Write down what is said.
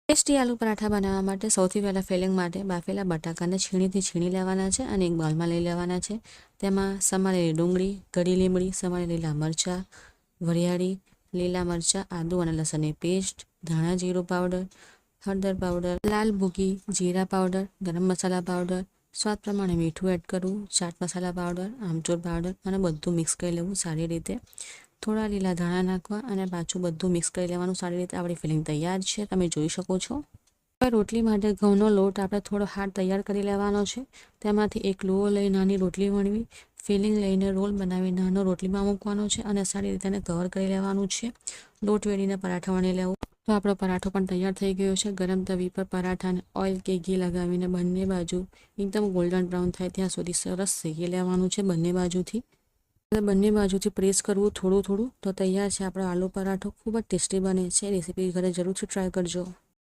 Tasty aloo paratha બનાવવા માટે સૌથી પહેલાં ફિલિંગ માટે બાફેલા બટાકાને છીણી લેવાના છે અને એક બાઉલમાં લઈ લેવાના છે. તેમાં સમારેલી ડુંગળી, ગળી લીમડી, સમારેલા લીલા મરચાં, વરિયાળી, લીલા મરચાં, આદુ અને લસણની પેસ્ટ, ધાણા જીરું પાવડર, હળદર પાવડર, લાલ ભૂકી, જીરા પાવડર, ગરમ મસાલા પાવડર, સ્વાદ પ્રમાણે મીઠું એડ કરવું, ચાટ મસાલા પાવડર, આમચૂર પાવડર અને બધું મિક્સ કરી લેવું સારી રીતે. થોડા લીલા ધાણા નાખવા અને પાછું બધું મિક્સ કરી લેવાનું સારી રીતે. આપણી ફિલિંગ તૈયાર છે, તમે જોઈ શકો છો. હવે રોટલી માટે ઘઉંનો લોટ આપણે થોડો હાર્ડ તૈયાર કરી લેવાનો છે. તેમાંથી એક લુઓ લઈ નાની રોટલી વણવી, ફિલિંગ લઈને રોલ બનાવી નાનો રોટલીમાં મૂકવાનો છે અને સારી રીતે એને કવર કરી લેવાનું છે. લોટ વેડીને પરાઠા વણી લેવું. તો આપણો પરાઠો પણ તૈયાર થઈ ગયો છે. ગરમ તવી પર પરાઠાને ઓઇલ કે ઘી લગાવીને બંને બાજુ એકદમ ગોલ્ડન બ્રાઉન થાય ત્યાં સુધી સરસ શેકી લેવાનું છે બંને બાજુથી. બંને બાજુથી પ્રેસ કરવું થોડું થોડું. તો તૈયાર છે આપણો આલુ પરાઠો. ખૂબ જ ટેસ્ટી બને છે. રેસીપી ઘરે જરૂરથી ટ્રાય કરજો.